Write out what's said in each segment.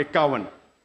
51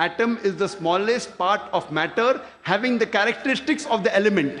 atom is the smallest part of matter having the characteristics of the element.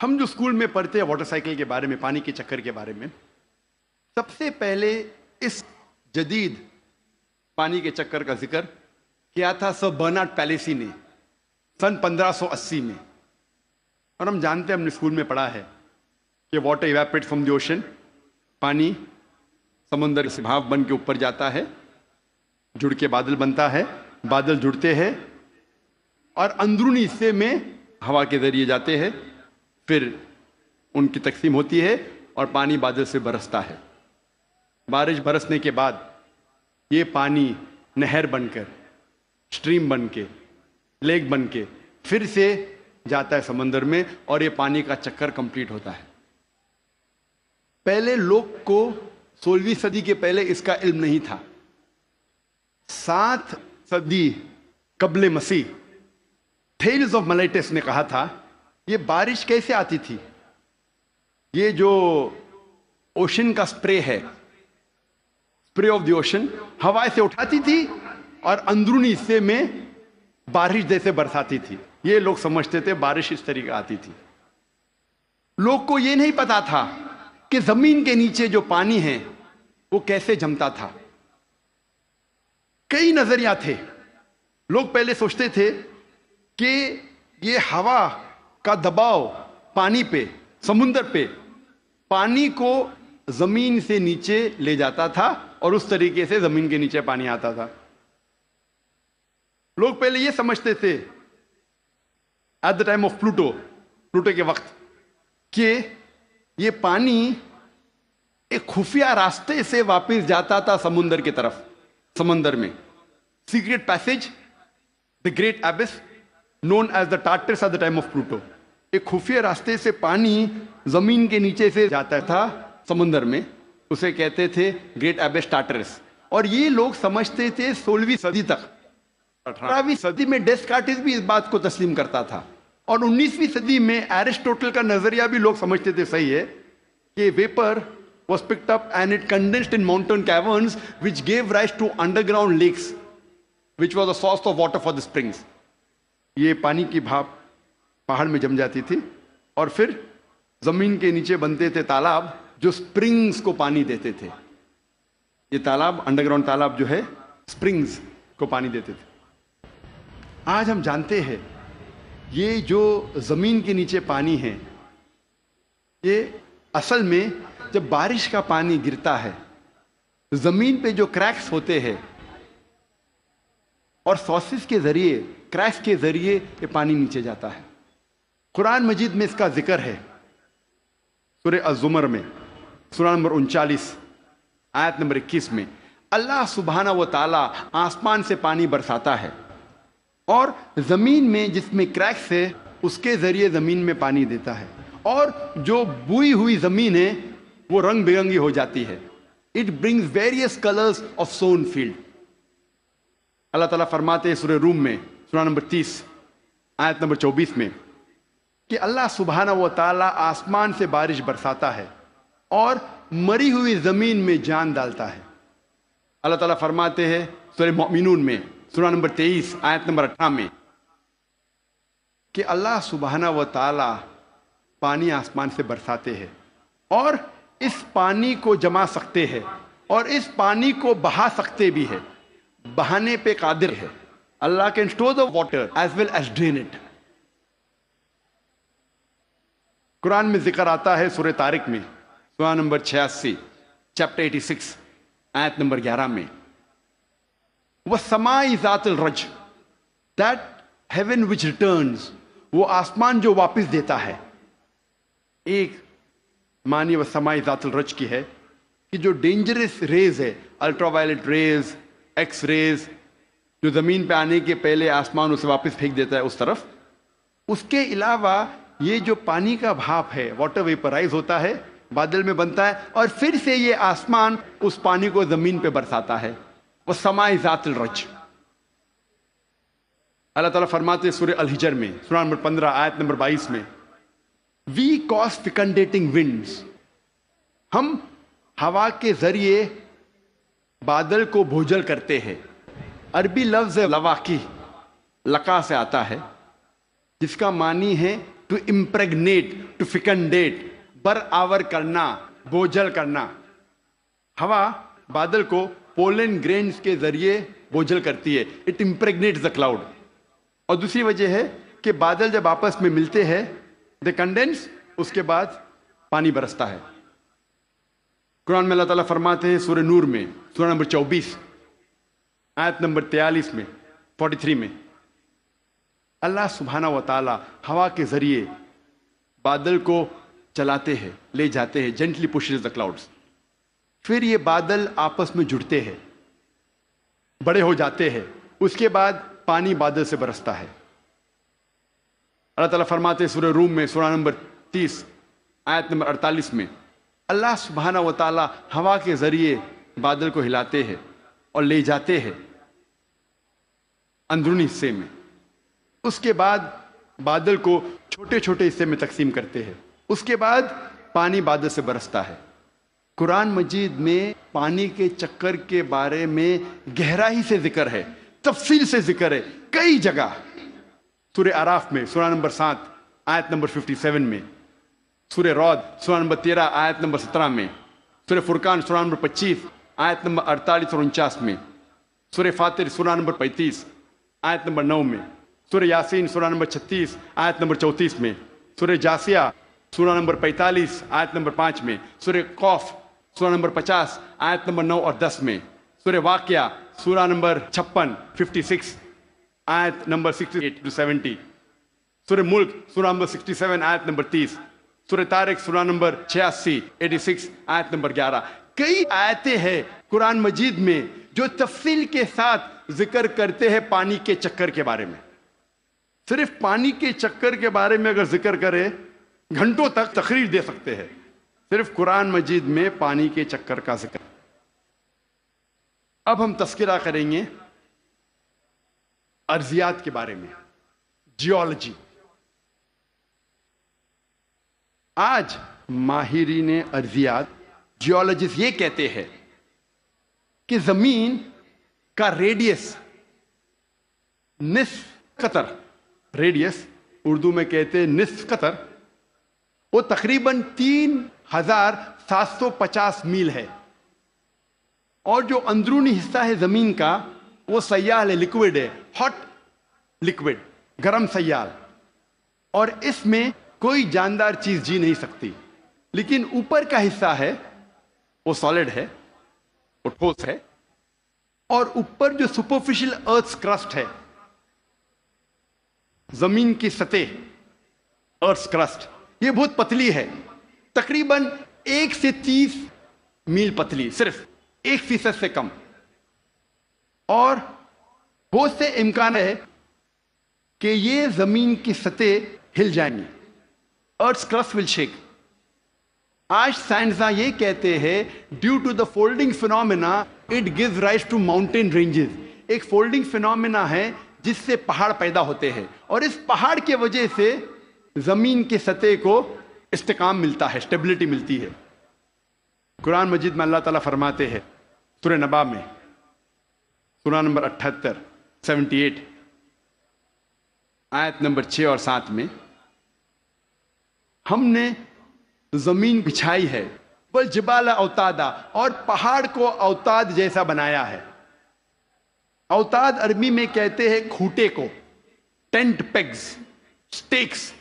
ہم جو school میں پڑھتے ہیں واٹر سائیکل کے بارے میں، پانی کے چکر کے بارے میں، سب سے پہلے اس جدید پانی کے چکر کا ذکر کیا تھا سر برنارڈ پیلیسی نے سن 1580 میں. اور ہم جانتے ہیں، ہم نے اسکول میں پڑھا ہے کہ water evaporate from the ocean, پانی سمندر سے بھاپ بن کے اوپر جاتا ہے، جڑ کے بادل بنتا ہے، بادل جڑتے ہیں اور اندرونی حصے میں ہوا کے ذریعے جاتے ہیں، پھر ان کی تقسیم ہوتی ہے اور پانی بادل سے برستا ہے. بارش برسنے کے بعد یہ پانی نہر بن کر، اسٹریم بن کے، لیک بن کے پھر سے جاتا ہے سمندر میں، اور یہ پانی کا چکر کمپلیٹ ہوتا ہے. پہلے لوگ کو 16ویں صدی کے پہلے اس کا علم نہیں تھا. 7 صدی قبل مسیح تھیلز آف ملیٹس نے کہا تھا یہ بارش کیسے آتی تھی. یہ جو اوشن کا سپرے ہے، سپرے آف دی اوشن، ہوا سے اٹھاتی تھی اور اندرونی حصے میں بارش جیسے برساتی تھی. یہ لوگ سمجھتے تھے بارش اس طریقے آتی تھی. لوگ کو یہ نہیں پتا تھا کہ زمین کے نیچے جو پانی ہے وہ کیسے جمتا تھا. کئی نظریات تھے. لوگ پہلے سوچتے تھے کہ یہ ہوا کا دباؤ پانی پہ، سمندر پہ، پانی کو زمین سے نیچے لے جاتا تھا اور اس طریقے سے زمین کے نیچے پانی آتا تھا. لوگ پہلے یہ سمجھتے تھے at the time of Pluto کے وقت کہ یہ پانی ایک خفیہ راستے سے واپس جاتا تھا سمندر کی طرف. سمندر میں secret passage, the great abyss known as the Tartarus at the time of Pluto. ایک خفیہ راستے سے پانی زمین کے نیچے سے جاتا تھا سمندر میں، اسے کہتے تھے گریٹ ایبس ٹارٹرس. اور یہ لوگ سمجھتے تھے 16ویں صدی تک. 18ویں صدی میں ڈیسکارٹس بھی اس بات کو تسلیم کرتا تھا، اور 19ویں صدی میں ایرسٹوٹل کا نظریہ بھی لوگ سمجھتے تھے صحیح ہے کہ viper was picked up and it condensed in mountain caverns which gave rise to underground lakes which was a source of water for the springs. یہ پانی کی بھاپ پہاڑ میں جم جاتی تھی اور پھر زمین کے نیچے بنتے تھے تالاب جو سپرنگز کو پانی دیتے تھے. یہ تالاب، انڈر گراؤنڈ تالاب جو ہے، سپرنگز کو پانی دیتے تھے. آج ہم جانتے ہیں یہ جو زمین کے نیچے پانی ہے، یہ اصل میں جب بارش کا پانی گرتا ہے زمین پہ جو کریکس ہوتے ہیں اور سورسز کے ذریعے، کریکس کے ذریعے یہ پانی نیچے جاتا ہے. قرآن مجید میں اس کا ذکر ہے سورہ الزمر میں، سورہ نمبر 39 آیت نمبر 21 میں. اللہ سبحانہ و تعالی آسمان سے پانی برساتا ہے اور زمین میں جس میں کریکس ہے اس کے ذریعے زمین میں پانی دیتا ہے، اور جو بوئی ہوئی زمین ہے وہ رنگ برنگی ہو جاتی ہے. It brings various colours of sown field. اللہ تعالیٰ فرماتے ہیں سورہ روم میں، سورہ نمبر 30 آیت نمبر 24 میں کہ اللہ سبحانہ و تعالیٰ آسمان سے بارش برساتا ہے اور مری ہوئی زمین میں جان ڈالتا ہے. اللہ تعالیٰ فرماتے ہیں سورہ مومنون میں، سورہ نمبر 23 آیت نمبر 18 میں کہ اللہ سبحانہ و تعالیٰ پانی آسمان سے برساتے ہیں اور اس پانی کو جما سکتے ہیں اور اس پانی کو بہا سکتے بھی ہے. بہانے پہ قادر ہے. اللہ can store the water as well as drain it. قرآن میں ذکر آتا ہے سورہ طارق میں، سورہ نمبر 86 چیپٹر 86 آیت نمبر 11 میں، وَالسَّمَاءِ ذَاتِ الرَّجْ، that heaven which returns، وہ آسمان جو واپس دیتا ہے. ایک معنی وَالسَّمَاءِ ذَاتِ الرَّجْ کی ہے کہ جو ڈینجرس ریز ہے، ultraviolet rays, X rays, جو زمین پہ آنے کے پہلے آسمان اسے واپس پھینک دیتا ہے اس طرف. اس کے علاوہ یہ جو پانی کا بھاپ ہے، واٹر ویپرائز ہوتا ہے، بادل میں بنتا ہے اور پھر سے یہ آسمان اس پانی کو زمین پہ برساتا ہے. وَالسَّمَاءِ ذَاتِ الرَّجْ. اللہ تعالیٰ فرماتے ہیں سورہ الحجر میں، سورہ نمبر 15 آیت نمبر 22 میں، We cause fecundating winds، ہم ہوا کے ذریعے بادل کو بھوجل کرتے ہیں. عربی لفظ لواقی، لقا سے آتا ہے، جس کا معنی ہے ٹو امپریگنیٹ, ٹو فیکنڈیٹ, برآور کرنا, بوجھل کرنا. ہوا بادل کو پولن گرینز کے ذریعے بوجھل کرتی ہے. It impregnates the cloud. اور دوسری وجہ ہے کہ بادل جب آپس میں ملتے ہیں دے کنڈینس, اس کے بعد پانی برستا ہے. قرآن میں اللہ تعالیٰ فرماتے ہیں سورہ نور میں, سورہ نمبر 24 آیت نمبر 43 میں, 43 میں, اللہ سبحانہ و تعالیٰ ہوا کے ذریعے بادل کو چلاتے ہیں, لے جاتے ہیں, جینٹلی پشز دا کلاؤڈز. پھر یہ بادل آپس میں جڑتے ہیں, بڑے ہو جاتے ہیں, اس کے بعد پانی بادل سے برستا ہے. اللہ تعالیٰ فرماتے ہیں سورہ روم میں, سورہ نمبر 30 آیت نمبر 48 میں, اللہ سبحانہ و تعالیٰ ہوا کے ذریعے بادل کو ہلاتے ہیں اور لے جاتے ہیں اندرونی حصے میں. اس کے بعد بادل کو چھوٹے چھوٹے حصے میں تقسیم کرتے ہیں. اس کے بعد پانی بادل سے برستا ہے. قرآن مجید میں پانی کے چکر کے بارے میں گہرائی سے ذکر ہے, تفصیل سے ذکر ہے کئی جگہ. سورہ اعراف میں سورہ نمبر 7 آیت نمبر 57 میں, سورہ رعد سورہ نمبر 13 آیت نمبر 17 میں, سورہ فرقان سورہ نمبر 25 آیت نمبر 48 اور 49 میں, سورہ فاطر سورہ نمبر 35 آیت نمبر 9 میں, سورہ یاسین سورہ نمبر 36 آیت نمبر 34 میں, سورہ جاسیہ سورہ نمبر 45 آیت نمبر 5 میں, سورہ قوف سورہ نمبر 50 آیت نمبر 9 اور 10 میں, سورہ واقعہ سورہ نمبر 56 آیت نمبر 68 to 70, سورہ ملک سورہ نمبر 67 آیت نمبر 30, سورہ طارق سورہ نمبر 86 آیت نمبر 11. کئی آیتیں ہیں قرآن مجید میں جو تفصیل کے ساتھ ذکر کرتے ہیں پانی کے چکر کے بارے میں. صرف پانی کے چکر کے بارے میں اگر ذکر کرے گھنٹوں تک تقریر دے سکتے ہیں. صرف قرآن مجید میں پانی کے چکر کا ذکر. اب ہم تذکرہ کریں گے ارضیات کے بارے میں, جیولوجی. آج ماہرین ارضیات, جیولوجسٹ یہ کہتے ہیں کہ زمین کا ریڈیس نصف قطر, ریڈیس اردو میں کہتے ہیں نصف قطر, وہ تقریباً 3750 میل ہے. اور جو اندرونی حصہ ہے زمین کا وہ سیال ہے, لیکوڈ ہے, ہاٹ لیکوڈ, گرم سیال, اور اس میں کوئی جاندار چیز جی نہیں سکتی. لیکن اوپر کا حصہ ہے وہ سالڈ ہے, وہ ٹھوس ہے. اور اوپر جو سپرفیشل ارتھ کرسٹ ہے, زمین کی سطح, ارتھ کرسٹ, یہ بہت پتلی ہے, تقریباً 1 سے 30 میل پتلی, صرف 1% سے کم. اور بہت سے امکان ہے کہ یہ زمین کی سطح ہل جائیں گی, ارتھ کرسٹ ول شیک. آج سائنسداں یہ کہتے ہیں due to the folding phenomena it gives rise to mountain ranges. ایک فولڈنگ فینومینا ہے جس سے پہاڑ پیدا ہوتے ہیں, اور اس پہاڑ کی وجہ سے زمین کی سطح کو استحکام ملتا ہے, اسٹیبلٹی ملتی ہے. قرآن مجید میں اللہ تعالیٰ فرماتے ہیں سورہ نبا میں سورہ نمبر 78 آیت نمبر 6 اور 7 میں, ہم نے زمین بچھائی ہے والجبال اوتادا, اور پہاڑ کو اوتاد جیسا بنایا ہے. اوتاد عربی میں کہتے ہیں کھوٹے کو, ٹینٹ پیگز, سٹیکس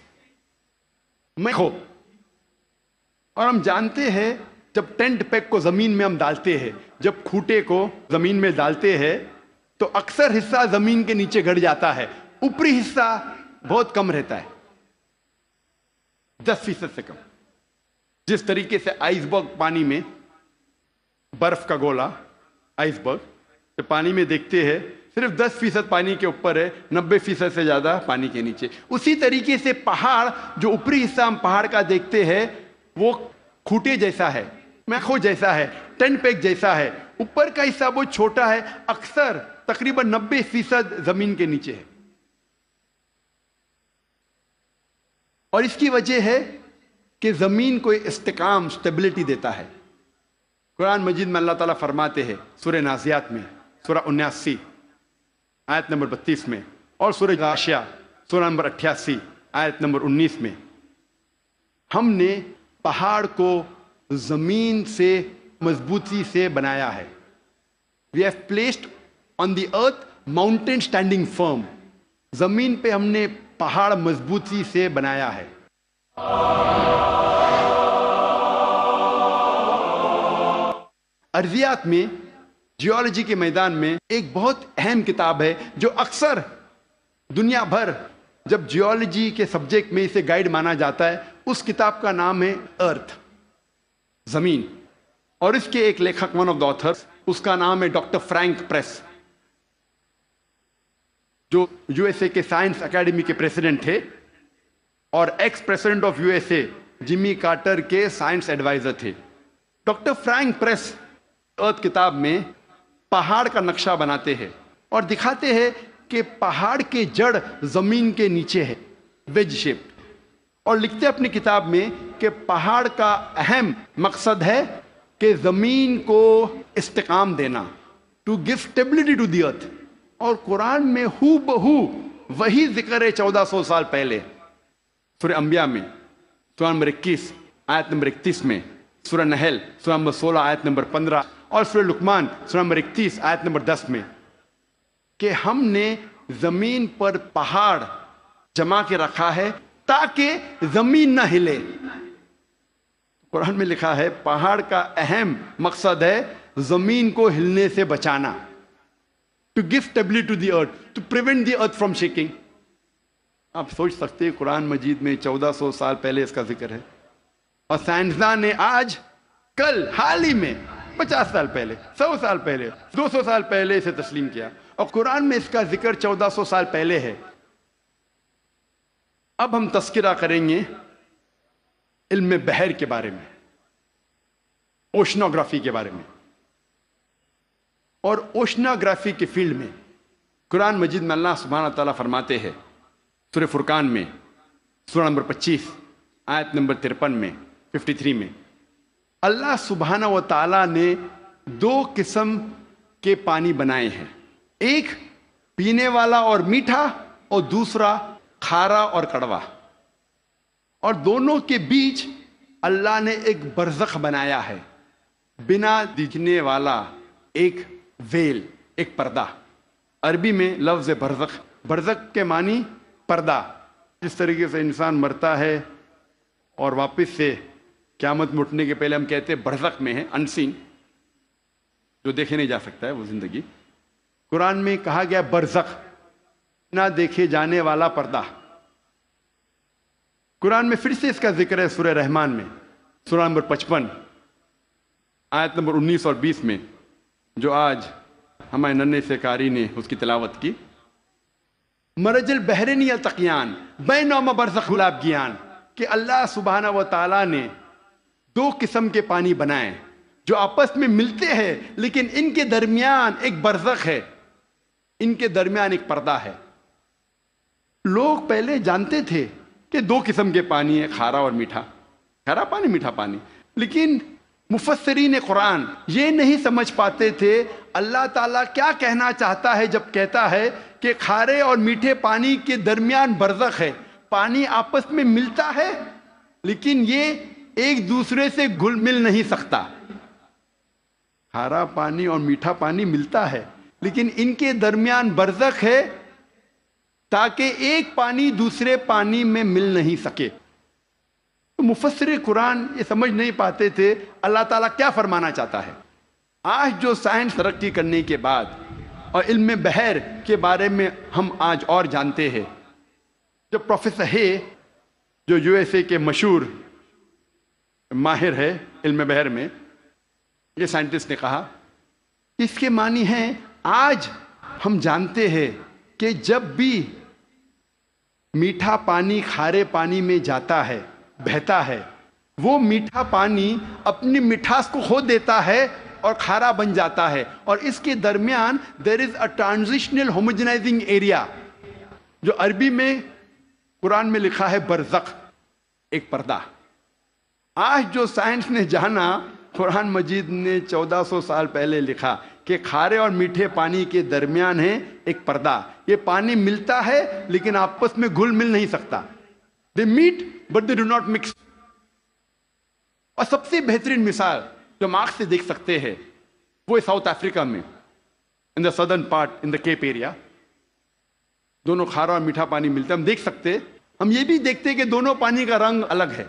میں ہو. اور ہم جانتے ہیں جب ٹینٹ پیگ کو زمین میں ہم ڈالتے ہیں, جب کھوٹے کو زمین میں ڈالتے ہیں تو اکثر حصہ زمین کے نیچے گڑ جاتا ہے, اوپری حصہ بہت کم رہتا ہے, 10% سے کم. جس طریقے سے آئس برگ پانی میں, برف کا گولا آئس برگ جو پانی میں دیکھتے ہیں صرف 10% پانی کے اوپر ہے, 90% سے زیادہ پانی کے نیچے. اسی طریقے سے پہاڑ, جو اوپری حصہ ہم پہاڑ کا دیکھتے ہیں وہ کھوٹے جیسا ہے, میخو جیسا ہے, ٹینٹ پیگ جیسا ہے. اوپر کا حصہ بہت چھوٹا ہے, اکثر تقریباً 90% زمین کے نیچے ہے. اور اس کی وجہ ہے کہ زمین کو استحکام, اسٹیبلٹی دیتا ہے. قرآن مجید میں اللہ تعالیٰ فرماتے ہیں سورہ نازیات میں سورہ 79 آیت نمبر 32 میں, اور سورہ غاشیہ سورہ نمبر 88 آیت نمبر 19 میں ہم نے پہاڑ کو زمین سے مضبوطی سے بنایا ہے. We have placed on the earth mountain standing firm. زمین پہ ہم نے پہاڑ مضبوطی سے بنایا ہے. ارضیات میں جیولوجی کے میدان میں ایک بہت اہم کتاب ہے جو اکثر دنیا بھر جب جیولوجی کے سبجیکٹ میں اسے گائیڈ مانا جاتا ہے، اس کتاب کا نام ہے ارتھ، زمین. اور اس کے ایک لیکھک، ون آف دا آتھرز، اس کا نام ہے ڈاکٹر فرینک پریس، جو یو ایس اے کے سائنس اکیڈمی کے پریزیڈنٹ تھے اور ex president of U S A Jimmy Carter کے سائنس ایڈوائزر تھے. ڈاکٹر فرینک پریس ارتھ کتاب میں پہاڑ کا نقشہ بناتے ہیں اور دکھاتے ہیں کہ پہاڑ کے جڑ زمین کے نیچے ہے، ویج شیپ، اور لکھتے اپنی کتاب میں کہ پہاڑ کا اہم مقصد ہے کہ زمین کو استحکام دینا، to give stability to the earth. اور قرآن میں ہو بہو وہی ذکر ہے 1400 سال پہلے سورہ انبیاء میں، سورہ نمبر 21 آیت نمبر 31 میں، سورہ نحل سورہ نمبر 16 آیت نمبر 15 اور سورہ لقمان سورہ نمبر 31 آیت نمبر 10 میں، کہ ہم نے زمین پر پہاڑ جمع کے رکھا ہے تاکہ زمین نہ ہلے. قرآن میں لکھا ہے پہاڑ کا اہم مقصد ہے زمین کو ہلنے سے بچانا، to give stability to the earth, to prevent the earth from shaking. آپ سوچ سکتے ہیں قرآن مجید میں 1400 سال پہلے اس کا ذکر ہے، اور سائنسدان نے آج کل حال ہی میں 50 سال پہلے، 100 سال پہلے، 200 سال پہلے اسے تسلیم کیا، اور قرآن میں اس کا ذکر 1400 سال پہلے ہے. اب ہم تذکرہ کریں گے علم بحر کے بارے میں، اوشنوگرافی کے بارے میں. اور اوشنوگرافی کے فیلڈ میں قرآن مجید میں اللہ سبحانہ تعالیٰ فرماتے ہیں سورہ فرقان میں سورہ نمبر 25 آیت نمبر 53 میں 53 میں، اللہ سبحانہ و تعالیٰ نے 2 قسم کے پانی بنائے ہیں، ایک پینے والا اور میٹھا اور دوسرا کھارا اور کڑوا، اور دونوں کے بیچ اللہ نے ایک برزخ بنایا ہے، بنا دکھنے والا ایک ویل، ایک پردہ. عربی میں لفظ برزخ، برزخ کے معنی پردہ. جس طریقے سے انسان مرتا ہے اور واپس سے قیامت میں اٹھنے کے پہلے ہم کہتے ہیں برزخ میں ہے، انسین، جو دیکھے نہیں جا سکتا ہے وہ زندگی. قرآن میں کہا گیا برزخ، نہ دیکھے جانے والا پردہ. قرآن میں پھر سے اس کا ذکر ہے سورہ رحمان میں سورہ نمبر 55 آیت نمبر 19 اور 20 میں، جو آج ہمارے ننھے سے قاری نے اس کی تلاوت کی. مرج البحرین یلتقیان بینہما برزخ لابغیان، کہ اللہ سبحانہ و تعالیٰ نے 2 قسم کے پانی بنائے جو آپس میں ملتے ہیں، لیکن ان کے درمیان ایک برزخ ہے، ان کے درمیان ایک پردہ ہے. لوگ پہلے جانتے تھے کہ 2 قسم کے پانی ہیں، کھارا اور میٹھا، کھارا پانی میٹھا پانی، لیکن مفسرین قرآن یہ نہیں سمجھ پاتے تھے اللہ تعالیٰ کیا کہنا چاہتا ہے جب کہتا ہے کہ کھارے اور میٹھے پانی کے درمیان برزخ ہے. پانی آپس میں ملتا ہے لیکن یہ ایک دوسرے سے گھل مل نہیں سکتا. کھارا پانی اور میٹھا پانی ملتا ہے لیکن ان کے درمیان برزخ ہے تاکہ ایک پانی دوسرے پانی میں مل نہیں سکے. مفسر قرآن یہ سمجھ نہیں پاتے تھے اللہ تعالیٰ کیا فرمانا چاہتا ہے. آج جو سائنس ترقی کرنے کے بعد اور علم بحر کے بارے میں ہم آج اور جانتے ہیں، جو پروفیسر ہے، جو یو ایس اے کے مشہور ماہر ہے علم بحر میں، یہ سائنٹسٹ نے کہا اس کے معنی ہیں آج ہم جانتے ہیں کہ جب بھی میٹھا پانی کھارے پانی میں جاتا ہے، بہتا ہے، وہ میٹھا پانی اپنی مٹھاس کو کھو دیتا ہے اور کھارا بن جاتا ہے، اور اس کے درمیان there is a transitional homogenizing area، جو عربی میں قرآن میں لکھا ہے برزخ، ایک پردہ. آج جو سائنس نے جانا، قرآن مجید نے 1400 سال پہلے لکھا کہ کھارے اور میٹھے پانی کے درمیان ہے ایک پردہ. یہ پانی ملتا ہے لیکن آپس میں گھل مل نہیں سکتا. They meet but they do not mix. اور سب سے بہترین مثال جو ہم آنکھ سے دیکھ سکتے ہیں وہ ہے ساؤتھ افریقہ میں، in the southern part, in the Cape area. دونوں کھارا اور میٹھا پانی ملتا ہے. ہم دیکھ سکتے، ہم یہ بھی دیکھتے کہ دونوں پانی کا رنگ الگ ہے.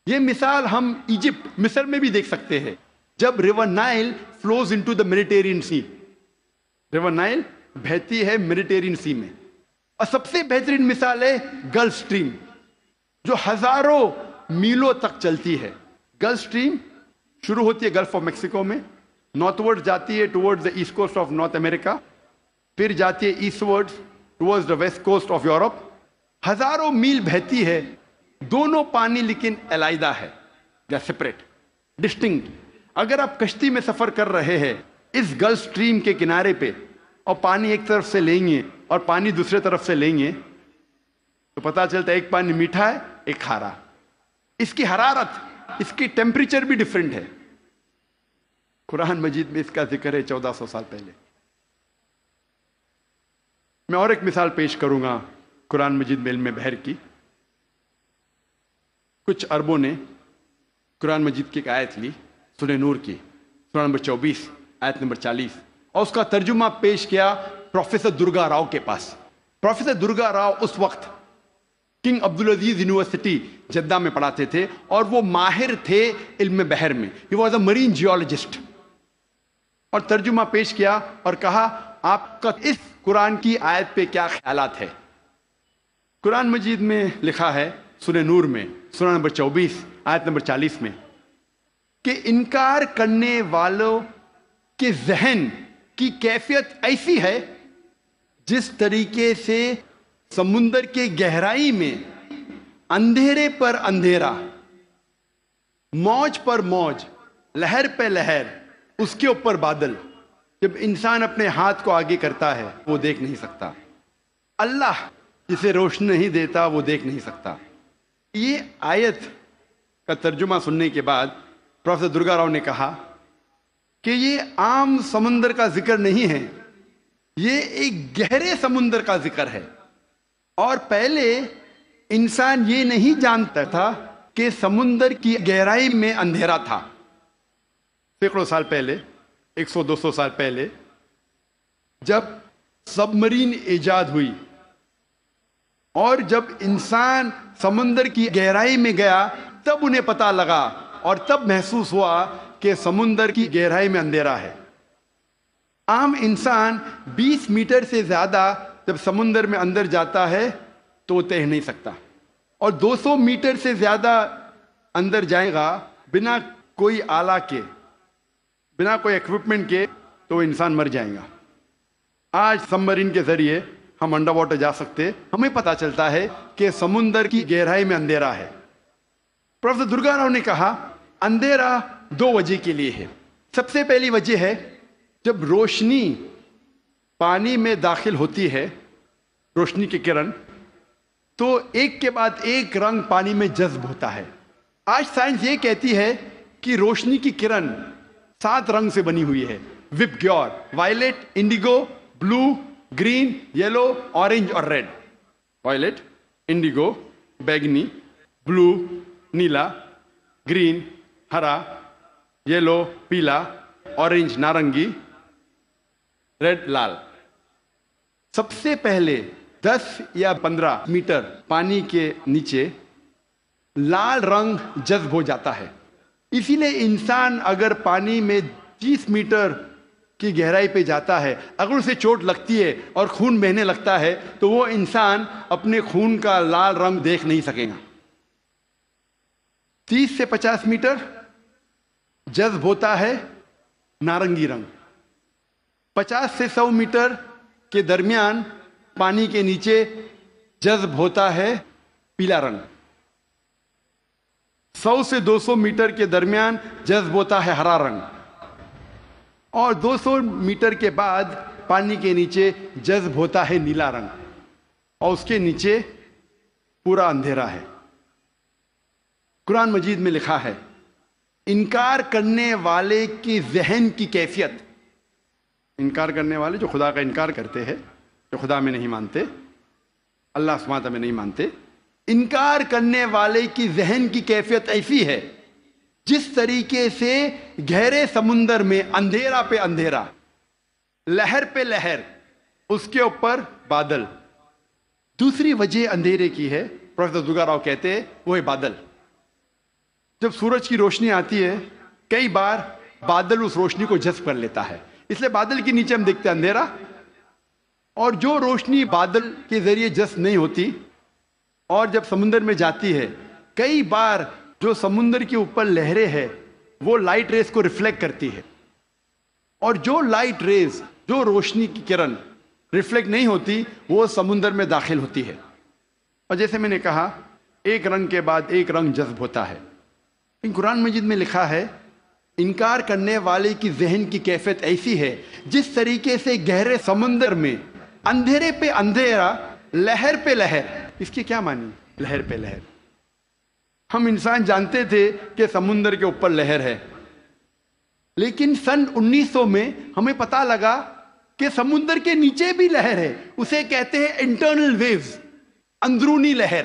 یہ مثال ہم ایجپٹ، مصر میں بھی دیکھ سکتے ہیں. جب river Nile flows into the Mediterranean Sea, river Nile بہتی ہے میڈیٹرینین سی میں. اور سب سے بہترین مثال ہے گلف سٹریم، جو ہزاروں میلوں تک چلتی ہے. گلف سٹریم شروع ہوتی ہے گلف آف میکسیکو میں، نارتھ ورڈ جاتی ہے towards the east coast of North America, پھر جاتی ہے eastward towards the west coast of Europe. ہزاروں میل بہتی ہے، دونوں پانی لیکن علیحدہ ہے، یا سپریٹ، ڈسٹنکٹ. اگر آپ کشتی میں سفر کر رہے ہیں اس گلف سٹریم کے کنارے پہ، اور پانی ایک طرف سے لیں گے اور پانی دوسرے طرف سے لیں گے، تو پتا چلتا ہے ایک پانی میٹھا ہے ایک کھارا. اس کی حرارت، اس کی ٹیمپریچر بھی ڈفرینٹ ہے. قرآن مجید میں اس کا ذکر ہے 1400 سال پہلے. میں اور ایک مثال پیش کروں گا قرآن مجید میں علم بحر کی. کچھ عربوں نے قرآن مجید کی ایک آیت لی، سورہ نور کی، سورہ نمبر 24 آیت نمبر 40، اور اس کا ترجمہ پیش کیا پروفیسر درگا راؤ کے پاس. پروفیسر درگا راؤ اس وقت کنگ عبدالعزیز یونیورسٹی جدہ میں پڑھاتے تھے، اور وہ ماہر تھے علم بحر میں. He was a Marine geologist. اور ترجمہ پیش کیا اور کہا آپ کا اس قرآن کی آیت پہ کیا خیالات ہے. قرآن مجید میں لکھا ہے سورہ نور میں، سورہ نمبر 24 آیت نمبر 40 میں، کہ انکار کرنے والوں کے ذہن کی کیفیت ایسی ہے جس طریقے سے سمندر کے گہرائی میں اندھیرے پر اندھیرا، موج پر موج، لہر پہ لہر، اس کے اوپر بادل، جب انسان اپنے ہاتھ کو آگے کرتا ہے وہ دیکھ نہیں سکتا. اللہ جسے روشنی نہیں دیتا وہ دیکھ نہیں سکتا. یہ آیت کا ترجمہ سننے کے بعد پروفیسر درگا راؤ نے کہا کہ یہ عام سمندر کا ذکر نہیں ہے، یہ ایک گہرے سمندر کا ذکر ہے. اور پہلے انسان یہ نہیں جانتا تھا کہ سمندر کی گہرائی میں اندھیرا تھا. سینکڑوں سال پہلے، 100-200 سال پہلے، جب سب مرین ایجاد ہوئی اور جب انسان سمندر کی گہرائی میں گیا، تب انہیں پتا لگا اور تب محسوس ہوا کہ سمندر کی گہرائی میں اندھیرا ہے. عام انسان 20 میٹر سے زیادہ جب سمندر میں اندر جاتا ہے تو وہ تیر نہیں سکتا، اور 200 میٹر سے زیادہ اندر جائے گا بنا کوئی آلہ کے، بنا کوئی ایکوپمنٹ کے، تو وہ انسان مر جائے گا. آج سب مرین کے ذریعے ہم انڈر واٹر جا سکتے، ہمیں پتا چلتا ہے کہ سمندر کی گہرائی میں اندھیرا ہے. پروفیسر درگا راؤ نے کہا اندھیرا 2 وجہ کے لیے ہے. سب سے پہلی وجہ ہے جب روشنی پانی میں داخل ہوتی ہے، روشنی کی کرن، تو ایک کے بعد ایک رنگ پانی میں جذب ہوتا ہے. آج سائنس یہ کہتی ہے کہ روشنی کی کرن 7 رنگ سے بنی ہوئی ہے، وپ گیور، وائلٹ، انڈیگو، بلو، گرین، یلو، اورنج اور ریڈ. وائلٹ، انڈیگو، بیگنی، بلو، نیلا، گرین، ہرا، یلو، پیلا، اورنج، نارنگی، ریڈ، لال. سب سے پہلے 10 یا 15 میٹر پانی کے نیچے لال رنگ جذب ہو جاتا ہے. اسی لیے انسان اگر پانی میں 30 میٹر کی گہرائی پہ جاتا ہے، اگر اسے چوٹ لگتی ہے اور خون بہنے لگتا ہے تو وہ انسان اپنے خون کا لال رنگ دیکھ نہیں سکے گا. 30 سے 50 میٹر جذب ہوتا ہے نارنگی رنگ. 50 سے 100 میٹر کے درمیان پانی کے نیچے جذب ہوتا ہے پیلا رنگ. 100 سے 200 میٹر کے درمیان جذب ہوتا ہے ہرا رنگ، اور 200 میٹر کے بعد پانی کے نیچے جذب ہوتا ہے نیلا رنگ، اور اس کے نیچے پورا اندھیرا ہے. قرآن مجید میں لکھا ہے انکار کرنے والے کی ذہن کی کیفیت، انکار کرنے والے جو خدا کا انکار کرتے ہیں، جو خدا میں نہیں مانتے، اللہ سبحانہ تعالیٰ میں نہیں مانتے. انکار کرنے والے کی ذہن کی کیفیت ایسی ہے جس طریقے سے گہرے سمندر میں اندھیرا پہ اندھیرا، لہر پہ لہر، اس کے اوپر بادل. دوسری وجہ اندھیرے کی ہے، پروفیسر دگا راؤ کہتے ہیں، وہ ہے بادل. جب سورج کی روشنی آتی ہے کئی بار بادل اس روشنی کو جذب کر لیتا ہے، اس لیے بادل کے نیچے ہم دیکھتے ہیں اندھیرا. اور جو روشنی بادل کے ذریعے جذب نہیں ہوتی اور جب سمندر میں جاتی ہے، کئی بار جو سمندر کے اوپر لہریں ہیں وہ لائٹ ریز کو ریفلیکٹ کرتی ہے، اور جو لائٹ ریز، جو روشنی کی کرن ریفلیکٹ نہیں ہوتی وہ سمندر میں داخل ہوتی ہے. اور جیسے میں نے کہا ایک رنگ کے بعد ایک رنگ جذب ہوتا ہے. قرآن مجید میں لکھا ہے انکار کرنے والے کی ذہن کی کیفیت ایسی ہے جس طریقے سے گہرے سمندر میں اندھیرے پہ اندھیرا، لہر پہ لہر. اس کی کیا معنی؟ لہر پہ لہر. ہم انسان جانتے تھے کہ سمندر کے اوپر لہر ہے، لیکن سن 1900 میں ہمیں پتہ لگا کہ سمندر کے نیچے بھی لہر ہے. اسے کہتے ہیں انٹرنل ویوز، اندرونی لہر،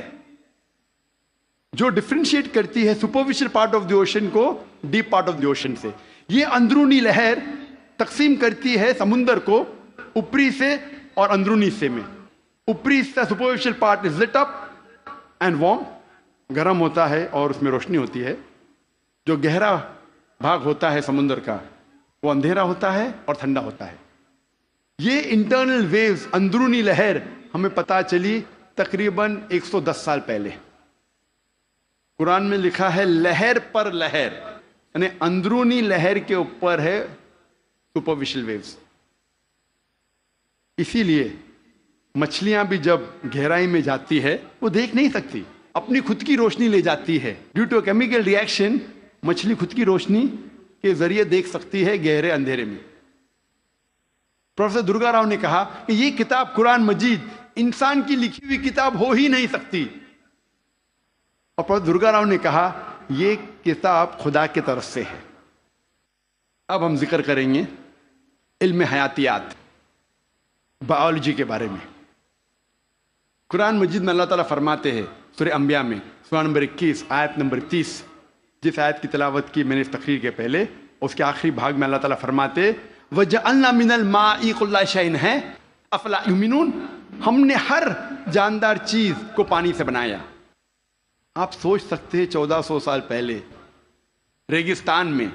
جو ڈفرینشیٹ کرتی ہے superficial part of the ocean کو deep part of the ocean سے. یہ اندرونی لہر تقسیم کرتی ہے سمندر کو اوپری سے اور اندرونی حصے میں. اوپری حصہ superficial part is lit up and warm, گرم ہوتا ہے اور اس میں روشنی ہوتی ہے. جو گہرا بھاگ ہوتا ہے سمندر کا وہ اندھیرا ہوتا ہے اور ٹھنڈا ہوتا ہے. یہ انٹرنل ویوز، اندرونی لہر ہمیں پتہ چلی تقریباً 110 سال پہلے. قرآن میں لکھا ہے لہر پر لہر، یعنی اندرونی لہر کے اوپر ہے سپرفیشل ویوز. اسی لیے مچھلیاں بھی جب گہرائی میں جاتی ہے وہ دیکھ نہیں سکتی، اپنی خود کی روشنی لے جاتی ہے. Due to chemical reaction مچھلی خود کی روشنی کے ذریعے دیکھ سکتی ہے گہرے اندھیرے میں. پروفیسر درگا راؤ نے کہا کہ یہ کتاب قرآن مجید انسان کی لکھی ہوئی کتاب ہو ہی نہیں سکتی. اور پروفیسر درگا راؤ نے کہا یہ کتاب خدا کی طرف سے ہے. اب ہم ذکر کریں گے علم حیاتیات، بائیولوجی کے بارے میں. قرآن مجید میں اللہ تعالیٰ فرماتے ہیں سورہ انبیاء میں سورہ نمبر 21 آیت نمبر 30، جس آیت کی تلاوت کی میں نے اس تقریر کے پہلے، اس کے آخری بھاگ میں اللہ تعالیٰ فرماتے وَجَعَلْنَا مِنَ الْمَاءِ كُلَّ شَيْءٍ ہے أَفَلَا يُؤْمِنُونَ، ہم نے ہر جاندار چیز کو پانی سے بنایا. آپ سوچ سکتے ہیں 1400 سال پہلے ریگستان میں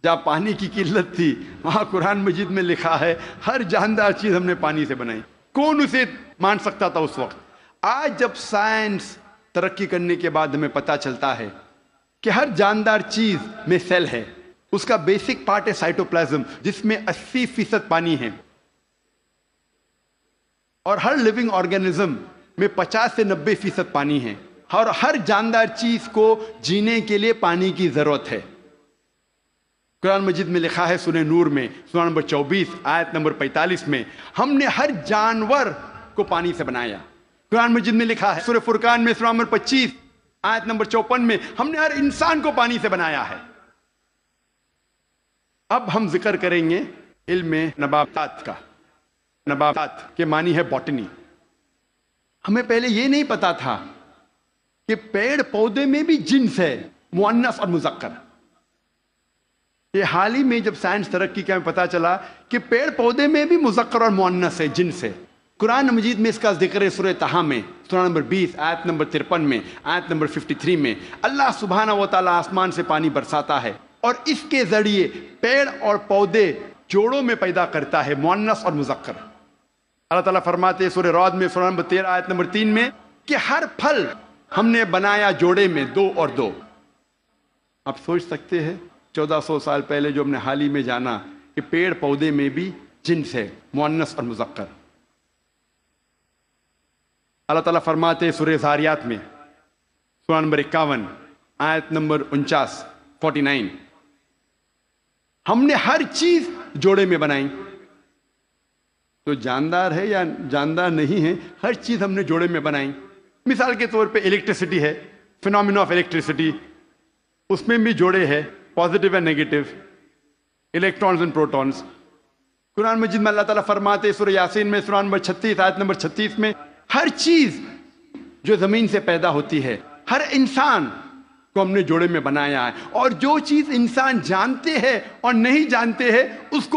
جہاں پانی کی قلت تھی، وہاں قرآن مجید میں لکھا ہے ہر جاندار چیز ہم نے پانی سے بنائی. کون اسے مان سکتا تھا اس وقت؟ آج جب سائنس ترقی کرنے کے بعد ہمیں پتہ چلتا ہے کہ ہر جاندار چیز میں سیل ہے، اس کا بیسک پارٹ ہے سائٹوپلازم جس میں 80% پانی ہے، اور ہر لیونگ آرگینزم میں 50 سے 90% پانی ہے، اور ہر جاندار چیز کو جینے کے لیے پانی کی ضرورت ہے. قرآن مجید میں لکھا ہے سورہ نور میں سورہ نمبر 24 آیت نمبر 45 میں ہم نے ہر جانور کو پانی سے بنایا. قرآن مجید میں لکھا ہے سورہ فرقان میں سورہ نمبر 25 آیت نمبر 54 میں ہم نے ہر انسان کو پانی سے بنایا ہے. اب ہم ذکر کریں گے علم نباتات کا. نباتات کے معنی ہے باٹنی. ہمیں پہلے یہ نہیں پتا تھا کہ پیڑ پودے میں بھی جنس ہے، مؤنث اور مذکر. یہ حال ہی میں جب سائنس ترقی کا ہمیں پتا چلا کہ پیڑ پودے میں بھی مذکر اور مؤنث ہے، جنس ہے. قرآن مجید میں اس کا ذکر ہے سورہ طٰہٰ میں سورہ نمبر 20 آیت نمبر 53 میں، آیت نمبر 53 میں. اللہ سبحانہ و تعالیٰ آسمان سے پانی برساتا ہے اور اس کے ذریعے پیڑ اور پودے جوڑوں میں پیدا کرتا ہے، مؤنث اور مذکر. اللہ تعالیٰ فرماتے ہیں سورہ رعد میں سورہ نمبر 13 آیت نمبر 3 میں کہ ہر پھل ہم نے بنایا جوڑے میں 2 اور 2. آپ سوچ سکتے ہیں 1400 سال پہلے جو ہم نے حال ہی میں جانا کہ پیڑ پودے میں بھی جنس ہے، مؤنث اور مذکر. اللہ تعالیٰ فرماتے ہیں سورہ زاریات میں سورہ نمبر 51 آیت نمبر 49 ہم نے ہر چیز جوڑے میں بنائی. تو جاندار ہے یا جاندار نہیں ہے، ہر چیز ہم نے جوڑے میں بنائی. مثال کے طور پہ الیکٹریسٹی ہے، فینومینا آف الیکٹریسٹی، اس میں بھی جوڑے ہے، positive and negative, electrons and protons. قرآن مجید میں اللہ تعالیٰ فرماتے سورہ یاسین میں سورہ نمبر 36 آیت نمبر 36 میں ہر چیز جو زمین سے پیدا ہوتی ہے، ہر انسان کو ہم نے جوڑے میں بنایا ہے، اور جو چیز انسان جانتے ہیں اور نہیں جانتے ہیں اس کو